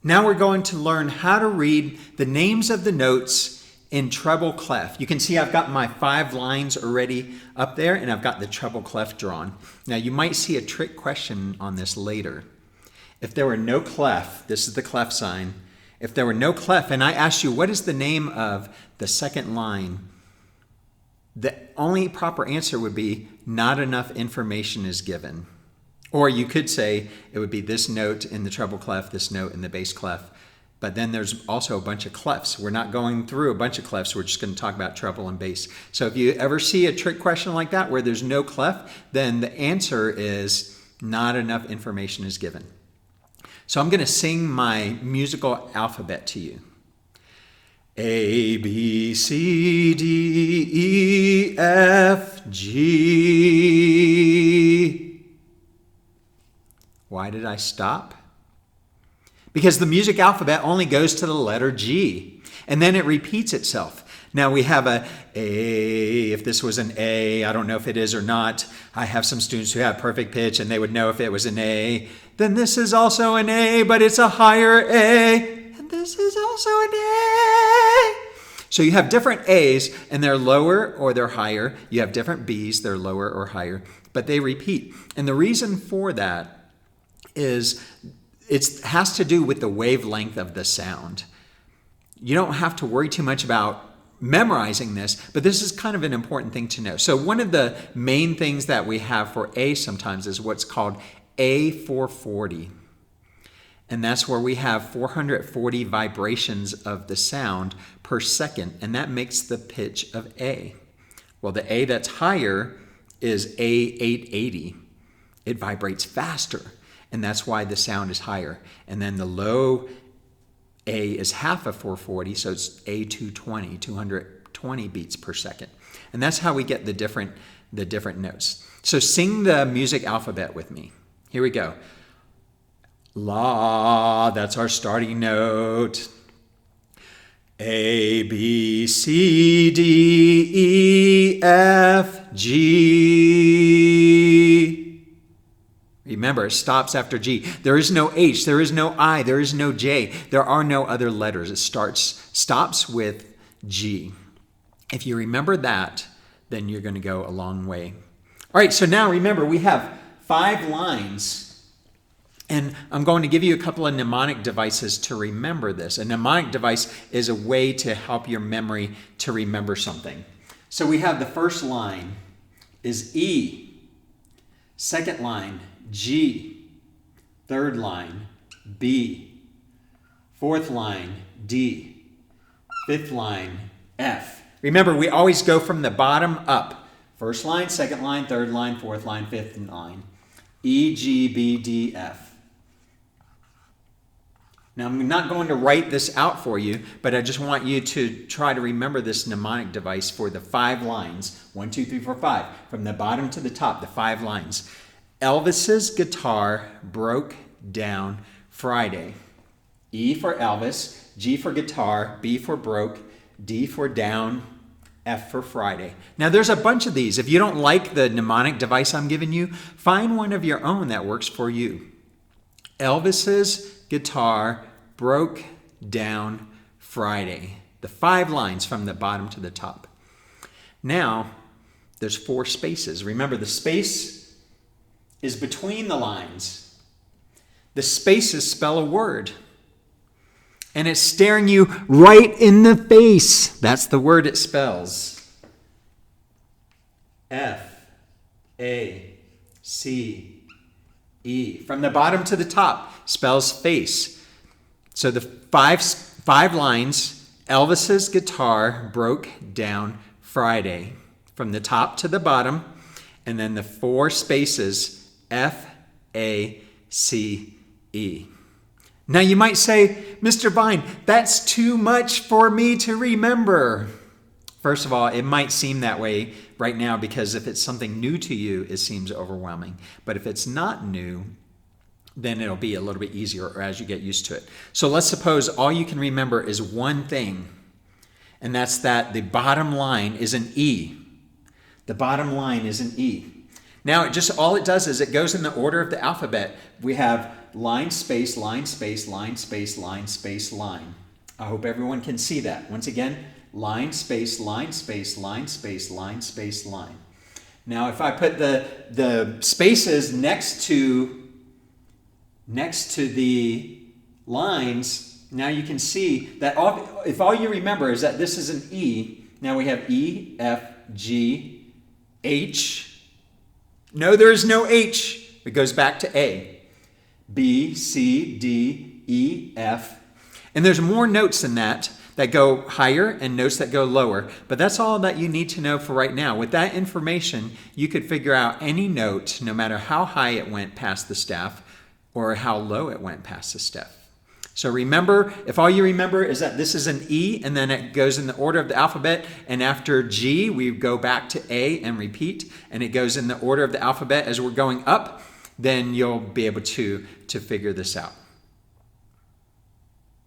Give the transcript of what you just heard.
Now we're going to learn how to read the names of the notes in treble clef. You can see I've got my 5 lines already up there, and I've got the treble clef drawn. Now you might see a trick question on this later. If there were no clef, this is the clef sign. If there were no clef, and I asked you what is the name of the second line, the only proper answer would be not enough information is given. Or you could say it would be this note in the treble clef, this note in the bass clef. But then there's also a bunch of clefs. We're not going through a bunch of clefs. We're just going to talk about treble and bass. So if you ever see a trick question like that where there's no clef, then the answer is not enough information is given. So I'm going to sing my musical alphabet to you. A, B, C, D, E, F, G. Why did I stop? Because the music alphabet only goes to the letter G, and then it repeats itself. Now we have a, if this was an A, I don't know if it is or not. I have some students who have perfect pitch and they would know if it was an A. Then this is also an A, but it's a higher A. And this is also an A. So you have different A's and they're lower or they're higher. You have different B's, they're lower or higher, but they repeat. And the reason for that is it has to do with the wavelength of the sound. You don't have to worry too much about memorizing this, but this is kind of an important thing to know. So one of the main things that we have for A sometimes is what's called A440. And that's where we have 440 vibrations of the sound per second, and that makes the pitch of A. Well, the A that's higher is A880. It vibrates faster, and that's why the sound is higher. And then the low A is half of 440, so it's A220, 220 beats per second. And that's how we get the different notes. So sing the music alphabet with me. Here we go. La, that's our starting note. A, B, C, D, E, F, G. Remember, it stops after G. There is no H, there is no I, there is no J. There are no other letters. It stops with G. If you remember that, then you're going to go a long way. All right, so now remember, we have 5 lines. And I'm going to give you a couple of mnemonic devices to remember this. A mnemonic device is a way to help your memory to remember something. So we have the first line is E. Second line, G. Third line, B. Fourth line, D. Fifth line, F. Remember, we always go from the bottom up. First line, second line, third line, fourth line, fifth line. E, G, B, D, F. Now, I'm not going to write this out for you, but I just want you to try to remember this mnemonic device for the 5 lines. 1, 2, 3, 4, 5. From the bottom to the top, the 5 lines. Elvis's guitar broke down Friday. E for Elvis, G for guitar, B for broke, D for down, F for Friday. Now, there's a bunch of these. If you don't like the mnemonic device I'm giving you, find one of your own that works for you. Elvis's guitar broke down Friday. The 5 lines from the bottom to the top. Now, there's 4 spaces. Remember, the space is between the lines. The spaces spell a word. And it's staring you right in the face. That's the word it spells. F, A, C, E. From the bottom to the top spells face. So the 5 lines, Elvis's guitar broke down Friday. From the top to the bottom, and then the 4 spaces, F, A, C, E. Now you might say, Mr. Vine, that's too much for me to remember. First of all, it might seem that way right now because if it's something new to you, it seems overwhelming. But if it's not new, then it'll be a little bit easier as you get used to it. So let's suppose all you can remember is one thing, and that's that the bottom line is an E. The bottom line is an E. Now, all it does is it goes in the order of the alphabet. We have line, space, line, space, line, space, line, space, line. I hope everyone can see that. Once again, line, space, line, space, line, space, line, space, line. Now, if I put the spaces next to the lines, now you can see that if all you remember is that this is an E, now we have E, F, G, H. No, there is no H. It goes back to A. B, C, D, E, F. And there's more notes than that go higher and notes that go lower. But that's all that you need to know for right now. With that information, you could figure out any note, no matter how high it went past the staff or how low it went past the staff. So remember, if all you remember is that this is an E and then it goes in the order of the alphabet, and after G, we go back to A and repeat, and it goes in the order of the alphabet as we're going up, then you'll be able to figure this out.